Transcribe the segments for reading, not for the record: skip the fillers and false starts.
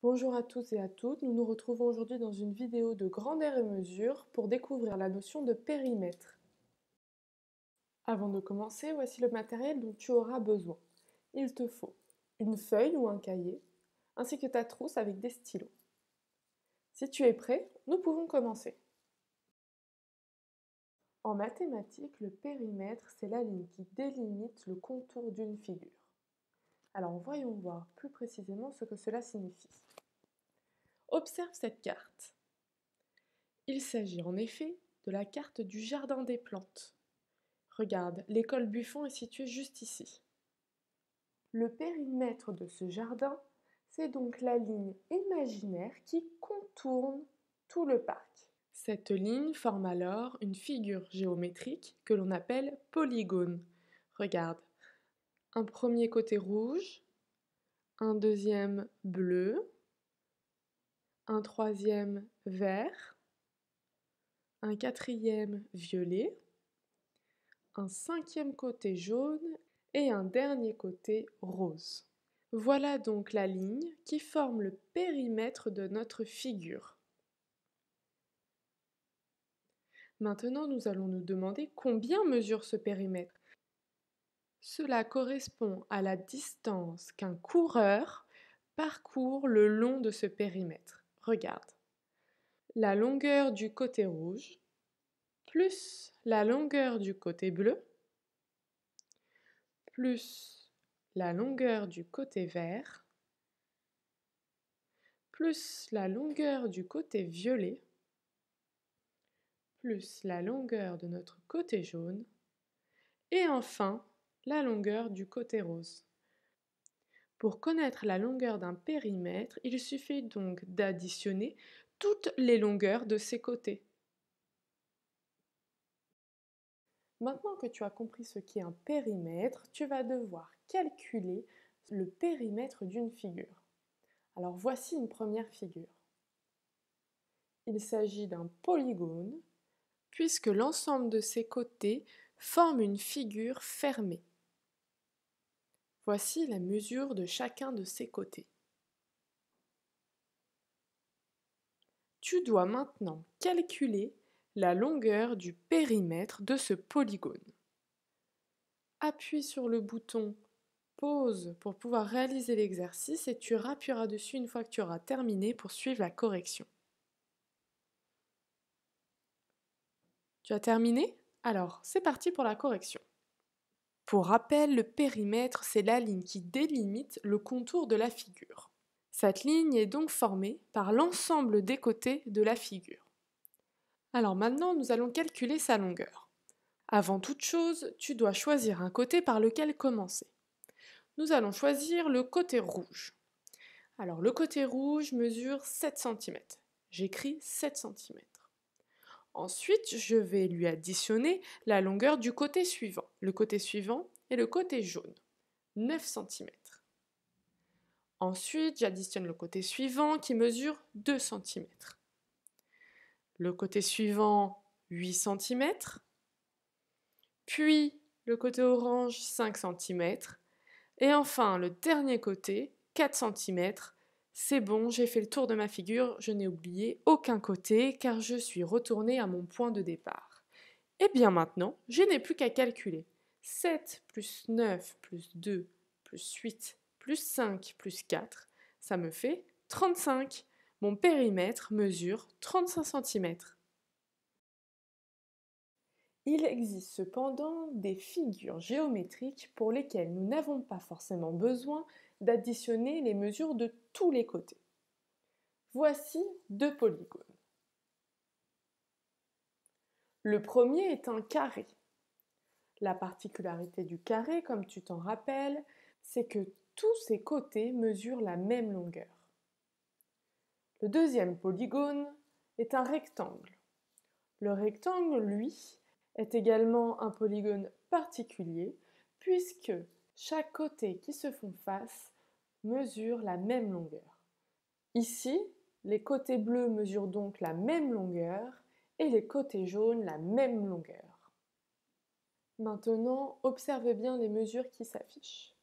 Bonjour à tous et à toutes, nous nous retrouvons aujourd'hui dans une vidéo de grandeur et mesure pour découvrir la notion de périmètre. Avant de commencer, voici le matériel dont tu auras besoin. Il te faut une feuille ou un cahier, ainsi que ta trousse avec des stylos. Si tu es prêt, nous pouvons commencer. En mathématiques, le périmètre, c'est la ligne qui délimite le contour d'une figure. Alors voyons voir plus précisément ce que cela signifie. Observe cette carte. Il s'agit en effet de la carte du jardin des plantes. Regarde, l'école Buffon est située juste ici. Le périmètre de ce jardin, c'est donc la ligne imaginaire qui contourne tout le parc. Cette ligne forme alors une figure géométrique que l'on appelle polygone. Regarde, un premier côté rouge, un deuxième bleu, un troisième vert, un quatrième violet, un cinquième côté jaune et un dernier côté rose. Voilà donc la ligne qui forme le périmètre de notre figure. Maintenant, nous allons nous demander combien mesure ce périmètre. Cela correspond à la distance qu'un coureur parcourt le long de ce périmètre. Regarde. La longueur du côté rouge plus la longueur du côté bleu plus la longueur du côté vert, plus la longueur du côté violet, plus la longueur de notre côté jaune, et enfin la longueur du côté rose. Pour connaître la longueur d'un périmètre, il suffit donc d'additionner toutes les longueurs de ses côtés. Maintenant que tu as compris ce qu'est un périmètre, tu vas devoir calculer le périmètre d'une figure. Alors voici une première figure. Il s'agit d'un polygone, puisque l'ensemble de ses côtés forme une figure fermée. Voici la mesure de chacun de ses côtés. Tu dois maintenant calculer la longueur du périmètre de ce polygone. Appuie sur le bouton Pause pour pouvoir réaliser l'exercice et tu appuieras dessus une fois que tu auras terminé pour suivre la correction. Tu as terminé? Alors, c'est parti pour la correction. Pour rappel, le périmètre, c'est la ligne qui délimite le contour de la figure. Cette ligne est donc formée par l'ensemble des côtés de la figure. Alors maintenant, nous allons calculer sa longueur. Avant toute chose, tu dois choisir un côté par lequel commencer. Nous allons choisir le côté rouge. Alors le côté rouge mesure 7 cm. J'écris 7 cm. Ensuite, je vais lui additionner la longueur du côté suivant. Le côté suivant est le côté jaune, 9 cm. Ensuite, j'additionne le côté suivant qui mesure 2 cm. Le côté suivant, 8 cm. Puis le côté orange, 5 cm. Et enfin, le dernier côté, 4 cm. C'est bon, j'ai fait le tour de ma figure, je n'ai oublié aucun côté car je suis retournée à mon point de départ. Et bien maintenant, je n'ai plus qu'à calculer. 7 plus 9 plus 2 plus 8 plus 5 plus 4, ça me fait 35. Mon périmètre mesure 35 cm. Il existe cependant des figures géométriques pour lesquelles nous n'avons pas forcément besoin d'additionner les mesures de tous les côtés. Voici deux polygones. Le premier est un carré. La particularité du carré, comme tu t'en rappelles, c'est que tous ses côtés mesurent la même longueur. Le deuxième polygone est un rectangle. Le rectangle, lui, est également un polygone particulier puisque chaque côté qui se font face mesure la même longueur. Ici, les côtés bleus mesurent donc la même longueur et les côtés jaunes la même longueur. Maintenant, observe bien les mesures qui s'affichent.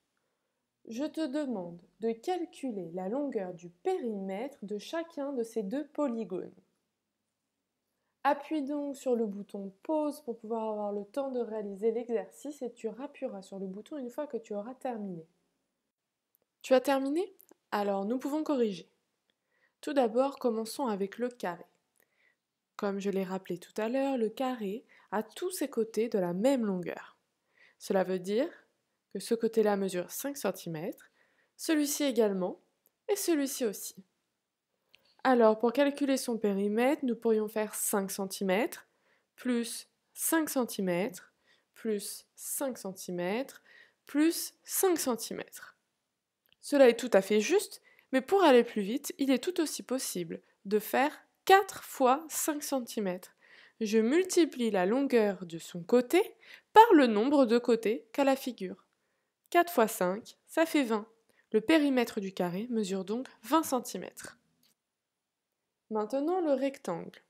Je te demande de calculer la longueur du périmètre de chacun de ces deux polygones. Appuie donc sur le bouton pause pour pouvoir avoir le temps de réaliser l'exercice et tu appuieras sur le bouton une fois que tu auras terminé. Tu as terminé? Alors nous pouvons corriger. Tout d'abord, commençons avec le carré. Comme je l'ai rappelé tout à l'heure, le carré a tous ses côtés de la même longueur. Cela veut dire que ce côté-là mesure 5 cm, celui-ci également, et celui-ci aussi. Alors, pour calculer son périmètre, nous pourrions faire 5 cm, plus 5 cm, plus 5 cm, plus 5 cm. Cela est tout à fait juste, mais pour aller plus vite, il est tout aussi possible de faire 4 fois 5 cm. Je multiplie la longueur de son côté par le nombre de côtés qu'a la figure. 4 fois 5, ça fait 20. Le périmètre du carré mesure donc 20 cm. Maintenant le rectangle.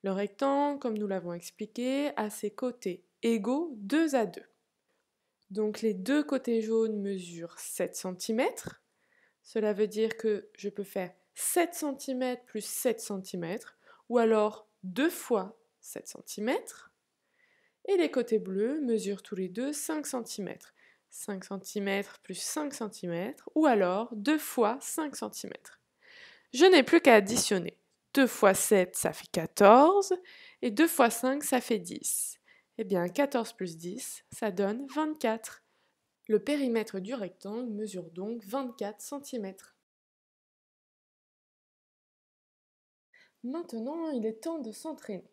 Le rectangle, comme nous l'avons expliqué, a ses côtés égaux 2 à 2. Donc les deux côtés jaunes mesurent 7 cm. Cela veut dire que je peux faire 7 cm plus 7 cm, ou alors 2 fois 7 cm. Et les côtés bleus mesurent tous les deux 5 cm. 5 cm plus 5 cm, ou alors 2 fois 5 cm. Je n'ai plus qu'à additionner. 2 fois 7, ça fait 14, et 2 fois 5, ça fait 10. Eh bien, 14 plus 10, ça donne 24. Le périmètre du rectangle mesure donc 24 cm. Maintenant, il est temps de s'entraîner.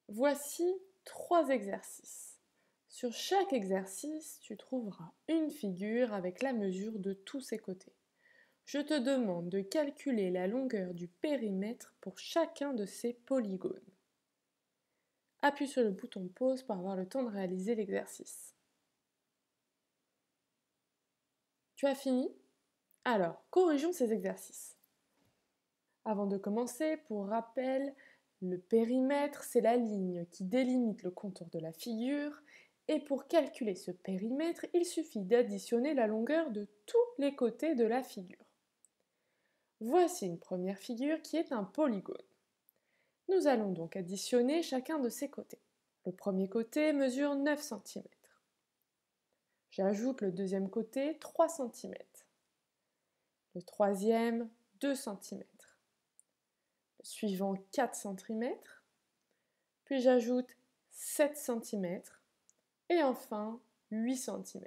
Voici 3 exercices. Sur chaque exercice, tu trouveras une figure avec la mesure de tous ses côtés. Je te demande de calculer la longueur du périmètre pour chacun de ces polygones. Appuie sur le bouton pause pour avoir le temps de réaliser l'exercice. Tu as fini? Alors, corrigeons ces exercices. Avant de commencer, pour rappel, le périmètre, c'est la ligne qui délimite le contour de la figure, et pour calculer ce périmètre, il suffit d'additionner la longueur de tous les côtés de la figure. Voici une première figure qui est un polygone. Nous allons donc additionner chacun de ses côtés. Le premier côté mesure 9 cm. J'ajoute le deuxième côté 3 cm. Le troisième 2 cm. Le suivant 4 cm. Puis j'ajoute 7 cm. Et enfin 8 cm.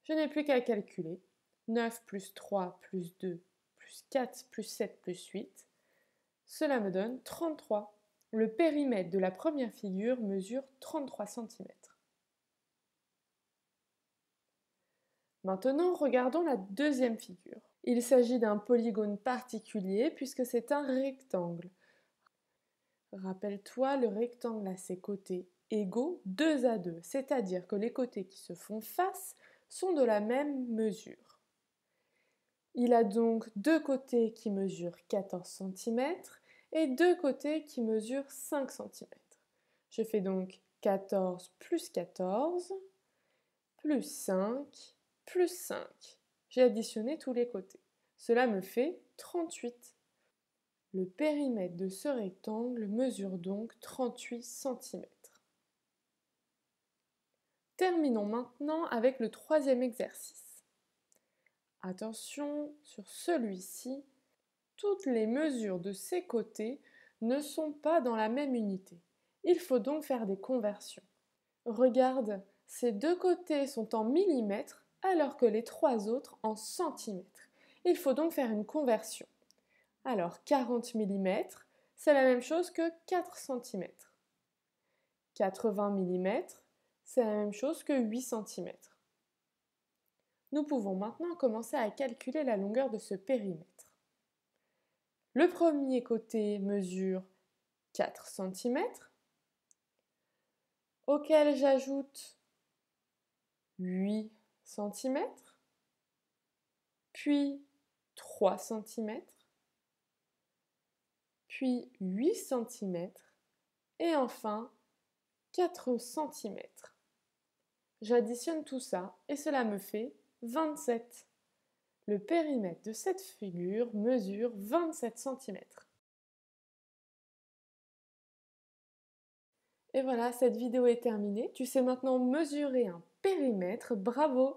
Je n'ai plus qu'à calculer. 9 plus 3 plus 2 plus 4 plus 7 plus 8. Cela me donne 33. Le périmètre de la première figure mesure 33 cm. Maintenant, regardons la deuxième figure. Il s'agit d'un polygone particulier puisque c'est un rectangle. Rappelle-toi, le rectangle a ses côtés égaux 2 à 2, c'est-à-dire que les côtés qui se font face sont de la même mesure. Il a donc deux côtés qui mesurent 14 cm et deux côtés qui mesurent 5 cm. Je fais donc 14 plus 14, plus 5, plus 5. J'ai additionné tous les côtés. Cela me fait 38. Le périmètre de ce rectangle mesure donc 38 cm. Terminons maintenant avec le troisième exercice. Attention, sur celui-ci, toutes les mesures de ces côtés ne sont pas dans la même unité. Il faut donc faire des conversions. Regarde, ces deux côtés sont en millimètres alors que les trois autres en centimètres. Il faut donc faire une conversion. Alors 40 mm, c'est la même chose que 4 cm. 80 mm, c'est la même chose que 8 cm. Nous pouvons maintenant commencer à calculer la longueur de ce périmètre. Le premier côté mesure 4 cm, auquel j'ajoute 8 cm, puis 3 cm, puis 8 cm, et enfin 4 cm. J'additionne tout ça et cela me fait 27. Le périmètre de cette figure mesure 27 cm. Et voilà, cette vidéo est terminée. Tu sais maintenant mesurer un périmètre. Bravo!